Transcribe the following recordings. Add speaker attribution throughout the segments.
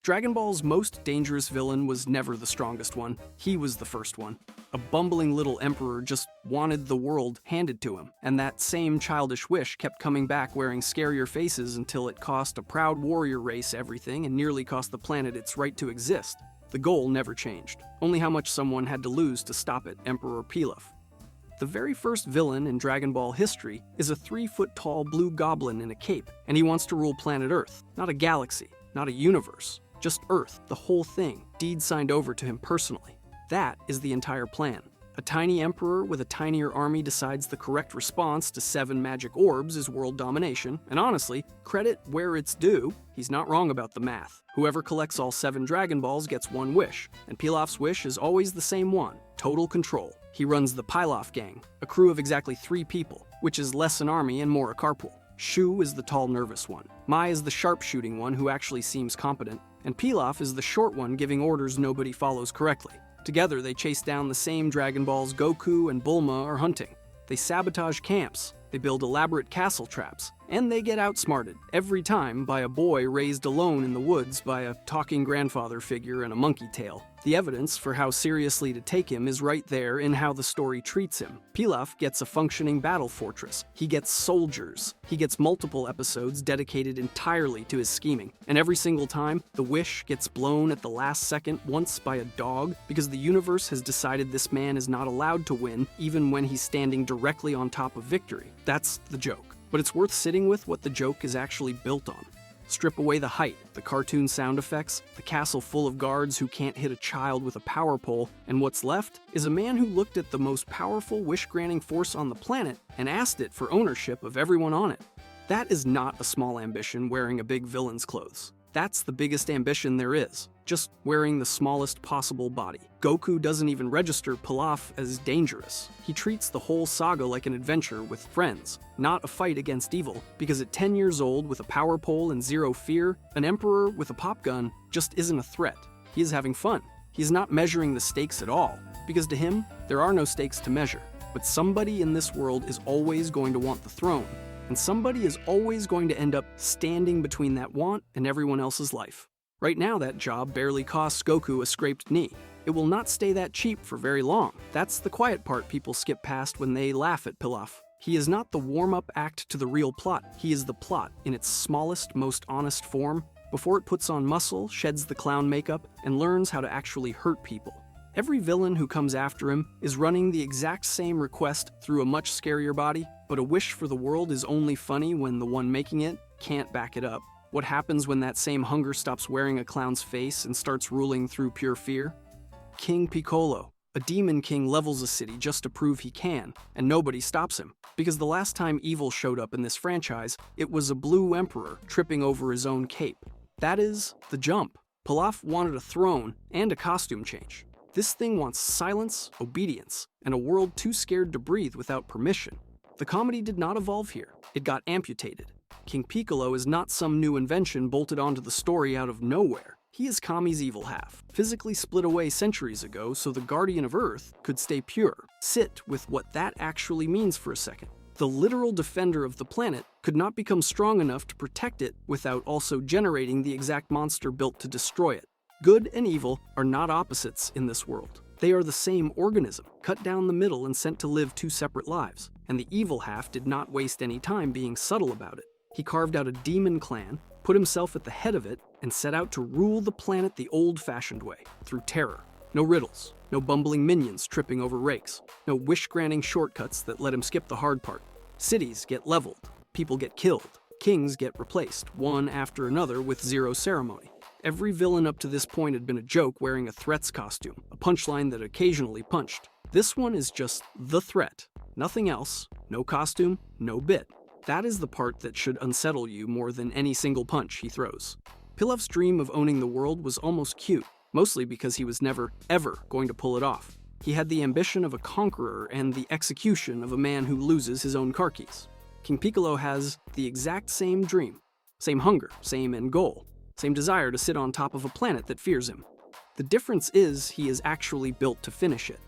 Speaker 1: Dragon Ball's most dangerous villain was never the strongest one. He was the first one. A bumbling little emperor just wanted the world handed to him, and that same childish wish kept coming back wearing scarier faces until it cost a proud warrior race everything and nearly cost the planet its right to exist. The goal never changed, only how much someone had to lose to stop it, Emperor Pilaf. The very first villain in Dragon Ball history is a 3-foot-tall blue goblin in a cape, and he wants to rule planet Earth, not a galaxy, not a universe. Just Earth, the whole thing, deed signed over to him personally. That is the entire plan. A tiny emperor with a tinier army decides the correct response to 7 magic orbs is world domination, and honestly, credit where it's due, he's not wrong about the math. Whoever collects all 7 Dragon Balls gets 1 wish, and Pilaf's wish is always the same one: total control. He runs the Pilaf Gang, a crew of exactly 3 people, which is less an army and more a carpool. Shu is the tall, nervous one. Mai is the sharpshooting one who actually seems competent, and Pilaf is the short one giving orders nobody follows correctly. Together, they chase down the same Dragon Balls Goku and Bulma are hunting. They sabotage camps, they build elaborate castle traps, and they get outsmarted every time by a boy raised alone in the woods by a talking grandfather figure and a monkey tail. The evidence for how seriously to take him is right there in how the story treats him. Pilaf gets a functioning battle fortress. He gets soldiers. He gets multiple episodes dedicated entirely to his scheming. And every single time, the wish gets blown at the last second once by a dog because the universe has decided this man is not allowed to win even when he's standing directly on top of victory. That's the joke. But it's worth sitting with what the joke is actually built on. Strip away the height, the cartoon sound effects, the castle full of guards who can't hit a child with a power pole, and what's left is a man who looked at the most powerful wish-granting force on the planet and asked it for ownership of everyone on it. That is not a small ambition wearing a big villain's clothes. That's the biggest ambition there is, just wearing the smallest possible body. Goku doesn't even register Pilaf as dangerous. He treats the whole saga like an adventure with friends, not a fight against evil, because at 10 years old with a power pole and 0 fear, an emperor with a pop gun just isn't a threat. He is having fun. He is not measuring the stakes at all, because to him, there are no stakes to measure. But somebody in this world is always going to want the throne, and somebody is always going to end up standing between that want and everyone else's life. Right now, that job barely costs Goku a scraped knee. It will not stay that cheap for very long. That's the quiet part people skip past when they laugh at Pilaf. He is not the warm-up act to the real plot. He is the plot in its smallest, most honest form, before it puts on muscle, sheds the clown makeup, and learns how to actually hurt people. Every villain who comes after him is running the exact same request through a much scarier body, but a wish for the world is only funny when the one making it can't back it up. What happens when that same hunger stops wearing a clown's face and starts ruling through pure fear? King Piccolo, a demon king, levels a city just to prove he can, and nobody stops him. Because the last time evil showed up in this franchise, it was a blue emperor tripping over his own cape. That is the jump. Pilaf wanted a throne and a costume change. This thing wants silence, obedience, and a world too scared to breathe without permission. The comedy did not evolve here. It got amputated. King Piccolo is not some new invention bolted onto the story out of nowhere. He is Kami's evil half, physically split away centuries ago so the Guardian of Earth could stay pure. Sit with what that actually means for a second. The literal defender of the planet could not become strong enough to protect it without also generating the exact monster built to destroy it. Good and evil are not opposites in this world. They are the same organism, cut down the middle and sent to live 2 separate lives. And the evil half did not waste any time being subtle about it. He carved out a demon clan, put himself at the head of it, and set out to rule the planet the old-fashioned way, through terror. No riddles, no bumbling minions tripping over rakes, no wish-granting shortcuts that let him skip the hard part. Cities get leveled, people get killed, kings get replaced, one after another with 0 ceremony. Every villain up to this point had been a joke wearing a threat's costume, a punchline that occasionally punched. This one is just the threat. Nothing else, no costume, no bit. That is the part that should unsettle you more than any single punch he throws. Pilaf's dream of owning the world was almost cute, mostly because he was never, ever going to pull it off. He had the ambition of a conqueror and the execution of a man who loses his own car keys. King Piccolo has the exact same dream, same hunger, same end goal, same desire to sit on top of a planet that fears him. The difference is he is actually built to finish it.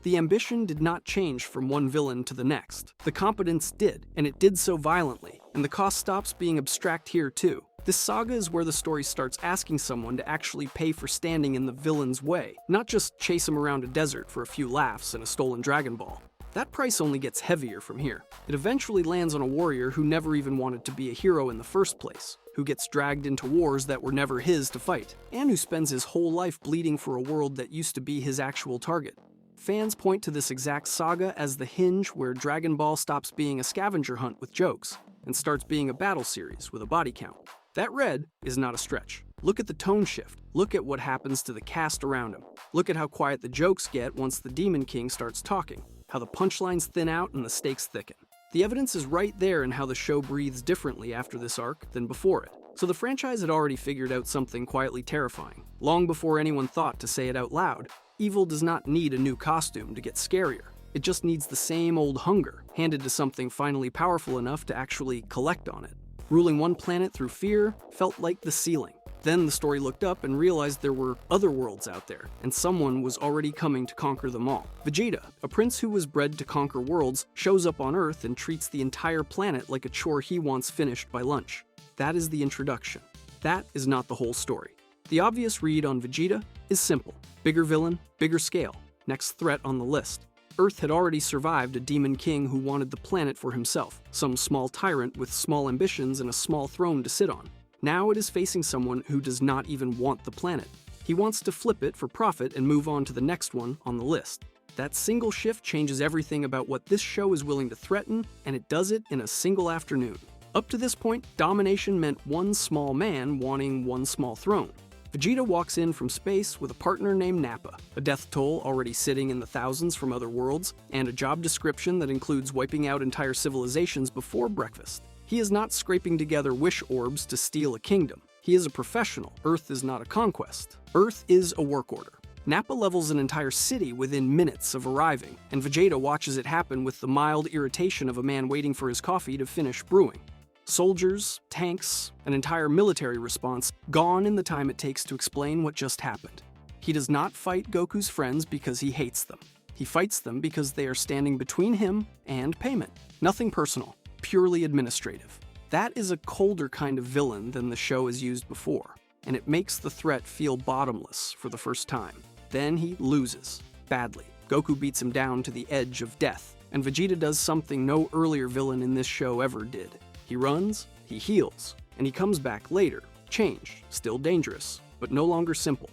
Speaker 1: The ambition did not change from one villain to the next. The competence did, and it did so violently, and the cost stops being abstract here too. This saga is where the story starts asking someone to actually pay for standing in the villain's way, not just chase him around a desert for a few laughs and a stolen Dragon Ball. That price only gets heavier from here. It eventually lands on a warrior who never even wanted to be a hero in the first place, who gets dragged into wars that were never his to fight, and who spends his whole life bleeding for a world that used to be his actual target. Fans point to this exact saga as the hinge where Dragon Ball stops being a scavenger hunt with jokes and starts being a battle series with a body count. That red is not a stretch. Look at the tone shift. Look at what happens to the cast around him. Look at how quiet the jokes get once the Demon King starts talking, how the punchlines thin out and the stakes thicken. The evidence is right there in how the show breathes differently after this arc than before it. So the franchise had already figured out something quietly terrifying. Long before anyone thought to say it out loud, evil does not need a new costume to get scarier. It just needs the same old hunger, handed to something finally powerful enough to actually collect on it. Ruling one planet through fear felt like the ceiling. Then the story looked up and realized there were other worlds out there, and someone was already coming to conquer them all. Vegeta, a prince who was bred to conquer worlds, shows up on Earth and treats the entire planet like a chore he wants finished by lunch. That is the introduction. That is not the whole story. The obvious read on Vegeta is simple. Bigger villain, bigger scale. Next threat on the list. Earth had already survived a demon king who wanted the planet for himself, some small tyrant with small ambitions and a small throne to sit on. Now it is facing someone who does not even want the planet. He wants to flip it for profit and move on to the next one on the list. That single shift changes everything about what this show is willing to threaten, and it does it in a single afternoon. Up to this point, domination meant one small man wanting one small throne. Vegeta walks in from space with a partner named Nappa, a death toll already sitting in the thousands from other worlds, and a job description that includes wiping out entire civilizations before breakfast. He is not scraping together wish orbs to steal a kingdom. He is a professional. Earth is not a conquest. Earth is a work order. Nappa levels an entire city within minutes of arriving, and Vegeta watches it happen with the mild irritation of a man waiting for his coffee to finish brewing. Soldiers, tanks, an entire military response gone in the time it takes to explain what just happened. He does not fight Goku's friends because he hates them. He fights them because they are standing between him and payment. Nothing personal, purely administrative. That is a colder kind of villain than the show has used before, and it makes the threat feel bottomless for the first time. Then he loses, badly. Goku beats him down to the edge of death, and Vegeta does something no earlier villain in this show ever did. He runs, he heals, and he comes back later, changed, still dangerous, but no longer simple.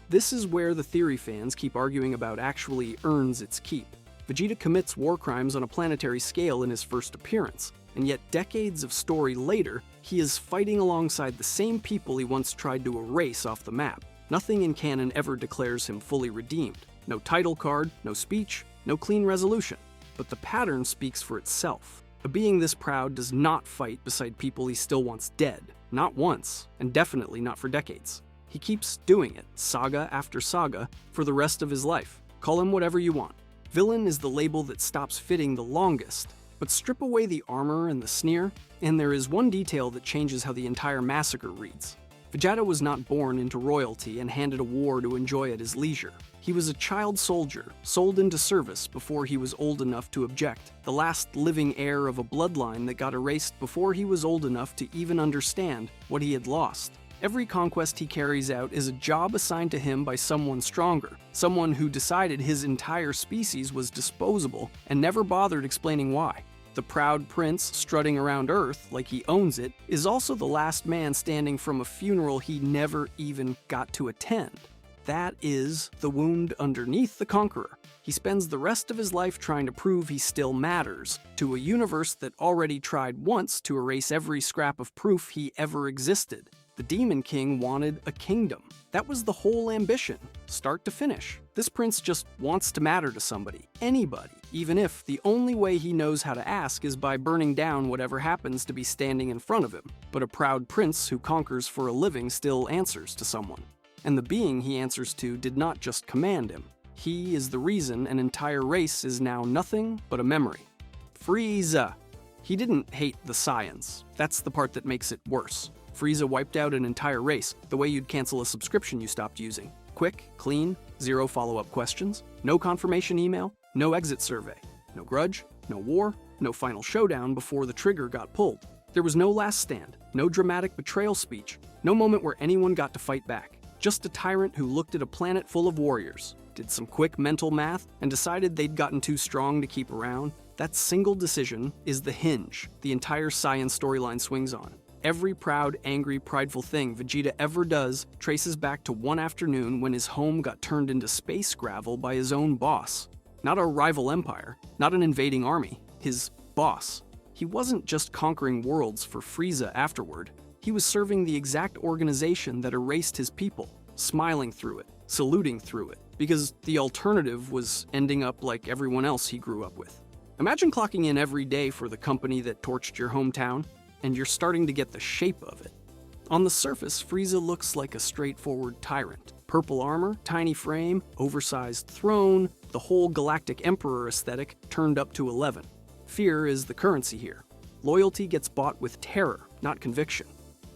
Speaker 1: This is where the theory fans keep arguing about actually earns its keep. Vegeta commits war crimes on a planetary scale in his first appearance, and yet decades of story later, he is fighting alongside the same people he once tried to erase off the map. Nothing in canon ever declares him fully redeemed. No title card, no speech, no clean resolution. But the pattern speaks for itself. A being this proud does not fight beside people he still wants dead. Not once, and definitely not for decades. He keeps doing it, saga after saga, for the rest of his life. Call him whatever you want. Villain is the label that stops fitting the longest. But strip away the armor and the sneer, and there is one detail that changes how the entire massacre reads. Vegeta was not born into royalty and handed a war to enjoy at his leisure. He was a child soldier, sold into service before he was old enough to object, the last living heir of a bloodline that got erased before he was old enough to even understand what he had lost. Every conquest he carries out is a job assigned to him by someone stronger, someone who decided his entire species was disposable and never bothered explaining why. The proud prince strutting around Earth like he owns it is also the last man standing from a funeral he never even got to attend. That is the wound underneath the conqueror. He spends the rest of his life trying to prove he still matters to a universe that already tried once to erase every scrap of proof he ever existed. The Demon King wanted a kingdom. That was the whole ambition, start to finish. This prince just wants to matter to somebody, anybody, even if the only way he knows how to ask is by burning down whatever happens to be standing in front of him. But a proud prince who conquers for a living still answers to someone. And the being he answers to did not just command him. He is the reason an entire race is now nothing but a memory. Frieza. He didn't hate the science. That's the part that makes it worse. Frieza wiped out an entire race, the way you'd cancel a subscription you stopped using. Quick, clean, zero follow-up questions, no confirmation email, no exit survey, no grudge, no war, no final showdown before the trigger got pulled. There was no last stand, No dramatic betrayal speech. No moment where anyone got to fight back. Just a tyrant who looked at a planet full of warriors, did some quick mental math, and decided they'd gotten too strong to keep around. That single decision is the hinge the entire Saiyan storyline swings on. Every proud, angry, prideful thing Vegeta ever does traces back to one afternoon when his home got turned into space gravel by his own boss. Not a rival empire, not an invading army, his boss. He wasn't just conquering worlds for Frieza afterward. He was serving the exact organization that erased his people, smiling through it, saluting through it, because the alternative was ending up like everyone else he grew up with. Imagine clocking in every day for the company that torched your hometown, and you're starting to get the shape of it. On the surface, Frieza looks like a straightforward tyrant. Purple armor, tiny frame, oversized throne, the whole galactic emperor aesthetic turned up to 11. Fear is the currency here. Loyalty gets bought with terror, not conviction.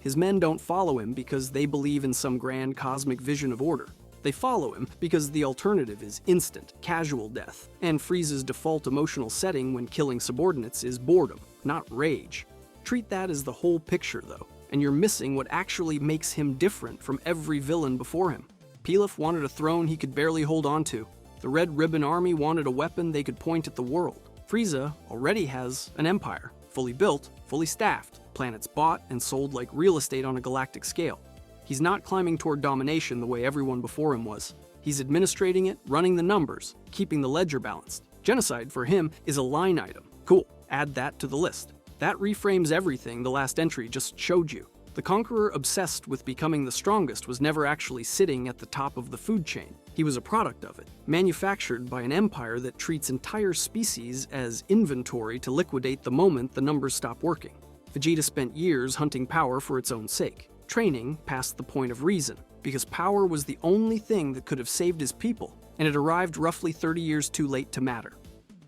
Speaker 1: His men don't follow him because they believe in some grand cosmic vision of order. They follow him because the alternative is instant, casual death, and Frieza's default emotional setting when killing subordinates is boredom, not rage. Treat that as the whole picture, though, and you're missing what actually makes him different from every villain before him. Pilaf wanted a throne he could barely hold on to. The Red Ribbon Army wanted a weapon they could point at the world. Frieza already has an empire, fully built, fully staffed, planets bought and sold like real estate on a galactic scale. He's not climbing toward domination the way everyone before him was. He's administrating it, running the numbers, keeping the ledger balanced. Genocide, for him, is a line item. Cool, add that to the list. That reframes everything the last entry just showed you. The conqueror obsessed with becoming the strongest was never actually sitting at the top of the food chain. He was a product of it, manufactured by an empire that treats entire species as inventory to liquidate the moment the numbers stop working. Vegeta spent years hunting power for its own sake, training past the point of reason, because power was the only thing that could have saved his people, and it arrived roughly 30 years too late to matter.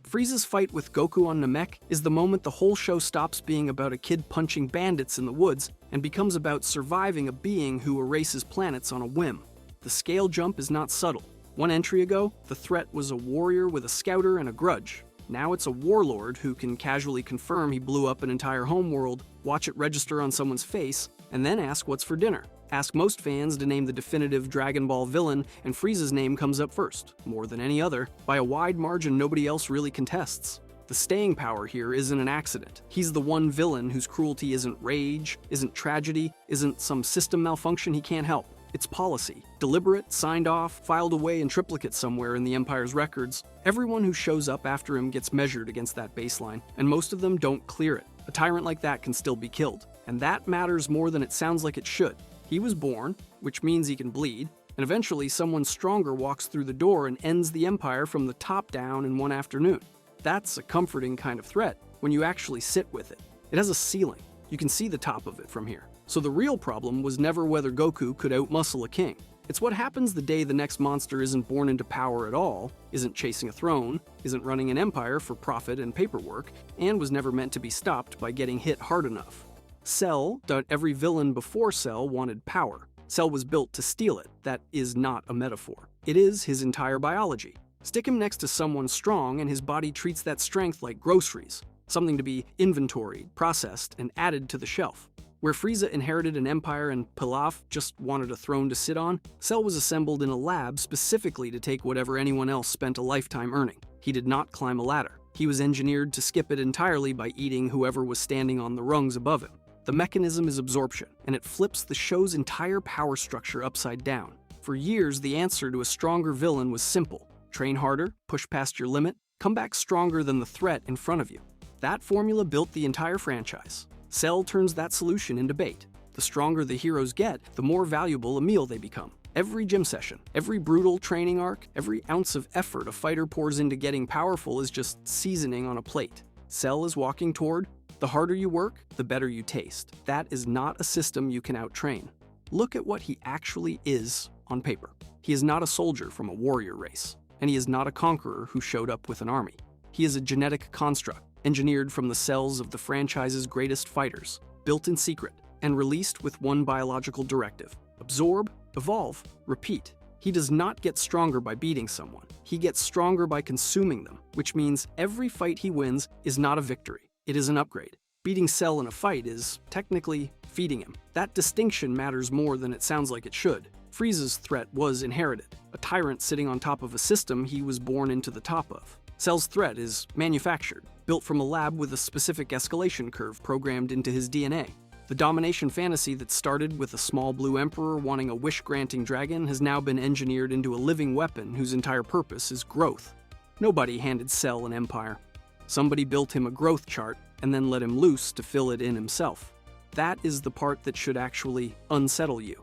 Speaker 1: Frieza's fight with Goku on Namek is the moment the whole show stops being about a kid punching bandits in the woods and becomes about surviving a being who erases planets on a whim. The scale jump is not subtle. One entry ago, the threat was a warrior with a scouter and a grudge. Now it's a warlord who can casually confirm he blew up an entire homeworld, watch it register on someone's face, and then ask what's for dinner. Ask most fans to name the definitive Dragon Ball villain, and Frieza's name comes up first, more than any other, by a wide margin nobody else really contests. The staying power here isn't an accident. He's the one villain whose cruelty isn't rage, isn't tragedy, isn't some system malfunction he can't help. It's policy. Deliberate, signed off, filed away in triplicate somewhere in the Empire's records. Everyone who shows up after him gets measured against that baseline, and most of them don't clear it. A tyrant like that can still be killed, and that matters more than it sounds like it should. He was born, which means he can bleed, and eventually someone stronger walks through the door and ends the Empire from the top down in one afternoon. That's a comforting kind of threat when you actually sit with it. It has a ceiling. You can see the top of it from here. So the real problem was never whether Goku could outmuscle a king. It's what happens the day the next monster isn't born into power at all, isn't chasing a throne, isn't running an empire for profit and paperwork, and was never meant to be stopped by getting hit hard enough. Cell, every villain before Cell wanted power. Cell was built to steal it. That is not a metaphor. It is his entire biology. Stick him next to someone strong and his body treats that strength like groceries, something to be inventoried, processed, and added to the shelf. Where Frieza inherited an empire and Pilaf just wanted a throne to sit on, Cell was assembled in a lab specifically to take whatever anyone else spent a lifetime earning. He did not climb a ladder. He was engineered to skip it entirely by eating whoever was standing on the rungs above him. The mechanism is absorption, and it flips the show's entire power structure upside down. For years, the answer to a stronger villain was simple. Train harder, push past your limit, come back stronger than the threat in front of you. That formula built the entire franchise. Cell turns that solution into bait. The stronger the heroes get, the more valuable a meal they become. Every gym session, every brutal training arc, every ounce of effort a fighter pours into getting powerful is just seasoning on a plate. Cell is walking toward, the harder you work, the better you taste. That is not a system you can out-train. Look at what he actually is on paper. He is not a soldier from a warrior race, and he is not a conqueror who showed up with an army. He is a genetic construct, engineered from the cells of the franchise's greatest fighters, built in secret, and released with one biological directive: absorb, evolve, repeat. He does not get stronger by beating someone. He gets stronger by consuming them, which means every fight he wins is not a victory. It is an upgrade. Beating Cell in a fight is, technically, defeating him. That distinction matters more than it sounds like it should. Frieza's threat was inherited, a tyrant sitting on top of a system he was born into the top of. Cell's threat is manufactured, built from a lab with a specific escalation curve programmed into his DNA. The domination fantasy that started with a small blue emperor wanting a wish-granting dragon has now been engineered into a living weapon whose entire purpose is growth. Nobody handed Cell an empire. Somebody built him a growth chart and then let him loose to fill it in himself. That is the part that should actually unsettle you.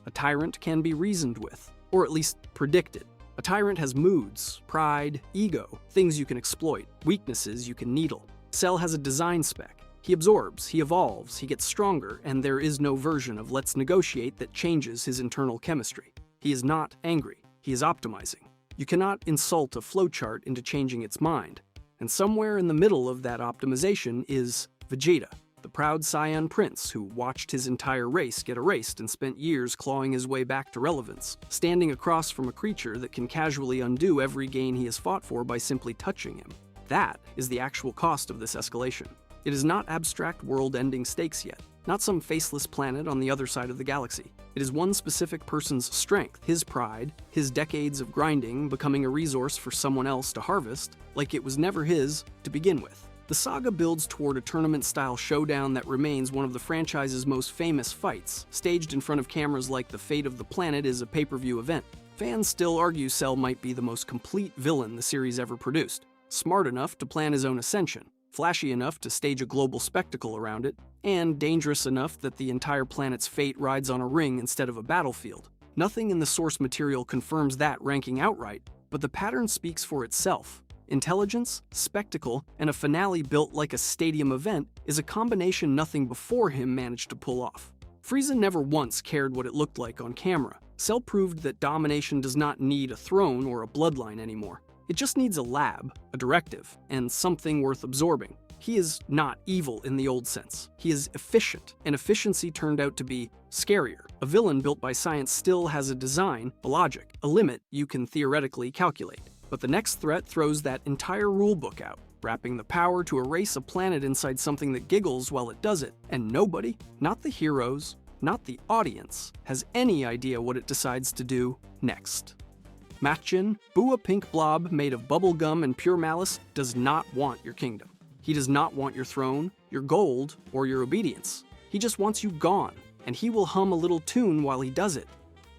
Speaker 1: A tyrant can be reasoned with, or at least predicted. A tyrant has moods, pride, ego, things you can exploit, weaknesses you can needle. Cell has a design spec. He absorbs, he evolves, he gets stronger, and there is no version of let's negotiate that changes his internal chemistry. He is not angry, he is optimizing. You cannot insult a flowchart into changing its mind. And somewhere in the middle of that optimization is Vegeta, the proud Saiyan prince who watched his entire race get erased and spent years clawing his way back to relevance, standing across from a creature that can casually undo every gain he has fought for by simply touching him. That is the actual cost of this escalation. It is not abstract world-ending stakes yet, not some faceless planet on the other side of the galaxy. It is one specific person's strength, his pride, his decades of grinding becoming a resource for someone else to harvest, like it was never his to begin with. The saga builds toward a tournament-style showdown that remains one of the franchise's most famous fights, staged in front of cameras like the fate of the planet is a pay-per-view event. Fans still argue Cell might be the most complete villain the series ever produced, smart enough to plan his own ascension, flashy enough to stage a global spectacle around it, and dangerous enough that the entire planet's fate rides on a ring instead of a battlefield. Nothing in the source material confirms that ranking outright, but the pattern speaks for itself. Intelligence, spectacle, and a finale built like a stadium event is a combination nothing before him managed to pull off. Frieza never once cared what it looked like on camera. Cell proved that domination does not need a throne or a bloodline anymore. It just needs a lab, a directive, and something worth absorbing. He is not evil in the old sense. He is efficient, and efficiency turned out to be scarier. A villain built by science still has a design, a logic, a limit you can theoretically calculate. But the next threat throws that entire rulebook out, wrapping the power to erase a planet inside something that giggles while it does it, and nobody, not the heroes, not the audience, has any idea what it decides to do next. Machin, Boo a pink blob made of bubble gum and pure malice, does not want your kingdom. He does not want your throne, your gold, or your obedience. He just wants you gone, and he will hum a little tune while he does it.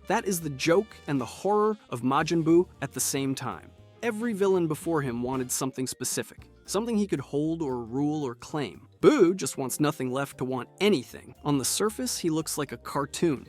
Speaker 1: That is the joke and the horror of Majin Buu at the same time. Every villain before him wanted something specific, something he could hold or rule or claim. Buu just wants nothing left to want anything. On the surface, he looks like a cartoon.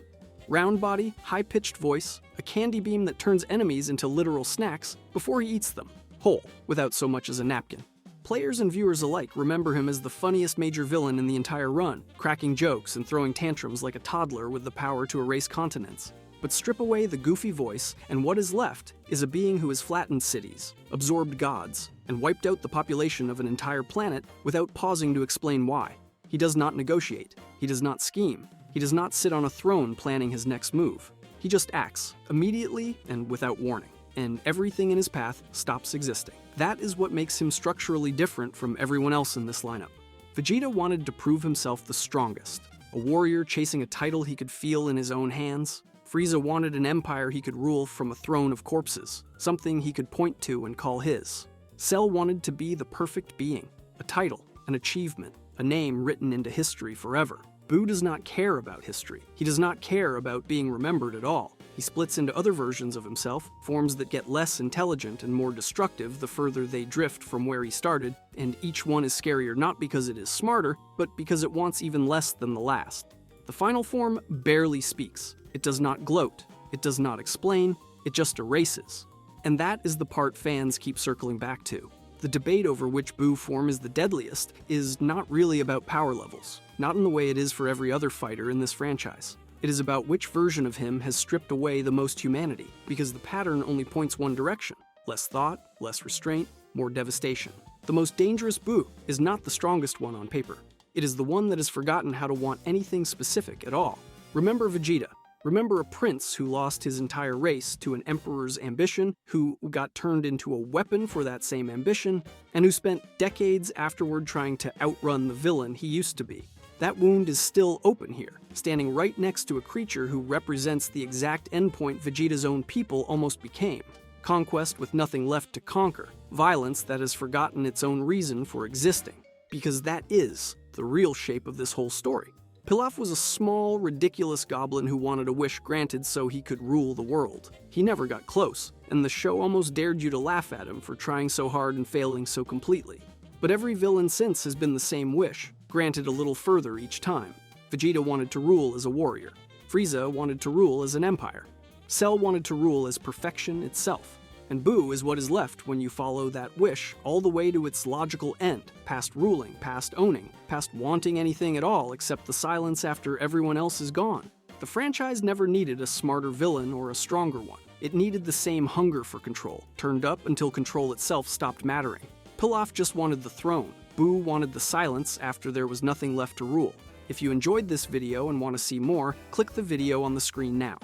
Speaker 1: Round body, high-pitched voice, a candy beam that turns enemies into literal snacks before he eats them, whole, without so much as a napkin. Players and viewers alike remember him as the funniest major villain in the entire run, cracking jokes and throwing tantrums like a toddler with the power to erase continents. But strip away the goofy voice, and what is left is a being who has flattened cities, absorbed gods, and wiped out the population of an entire planet without pausing to explain why. He does not negotiate. He does not scheme. He does not sit on a throne planning his next move. He just acts, immediately and without warning, and everything in his path stops existing. That is what makes him structurally different from everyone else in this lineup. Vegeta wanted to prove himself the strongest, a warrior chasing a title he could feel in his own hands. Frieza wanted an empire he could rule from a throne of corpses, something he could point to and call his. Cell wanted to be the perfect being, a title, an achievement, a name written into history forever. Buu does not care about history. He does not care about being remembered at all. He splits into other versions of himself, forms that get less intelligent and more destructive the further they drift from where he started, and each one is scarier not because it is smarter, but because it wants even less than the last. The final form barely speaks. It does not gloat. It does not explain. It just erases. And that is the part fans keep circling back to. The debate over which Buu form is the deadliest is not really about power levels, not in the way it is for every other fighter in this franchise. It is about which version of him has stripped away the most humanity, because the pattern only points one direction: less thought, less restraint, more devastation. The most dangerous Buu is not the strongest one on paper. It is the one that has forgotten how to want anything specific at all. Remember Vegeta. Remember a prince who lost his entire race to an emperor's ambition, who got turned into a weapon for that same ambition, and who spent decades afterward trying to outrun the villain he used to be. That wound is still open here, standing right next to a creature who represents the exact endpoint Vegeta's own people almost became. Conquest with nothing left to conquer. Violence that has forgotten its own reason for existing. Because that is the real shape of this whole story. Pilaf was a small, ridiculous goblin who wanted a wish granted so he could rule the world. He never got close, and the show almost dared you to laugh at him for trying so hard and failing so completely. But every villain since has been the same wish, granted a little further each time. Vegeta wanted to rule as a warrior. Frieza wanted to rule as an empire. Cell wanted to rule as perfection itself. And Buu is what is left when you follow that wish all the way to its logical end, past ruling, past owning, past wanting anything at all except the silence after everyone else is gone. The franchise never needed a smarter villain or a stronger one. It needed the same hunger for control, turned up until control itself stopped mattering. Pilaf just wanted the throne. Buu wanted the silence after there was nothing left to rule. If you enjoyed this video and want to see more, click the video on the screen now.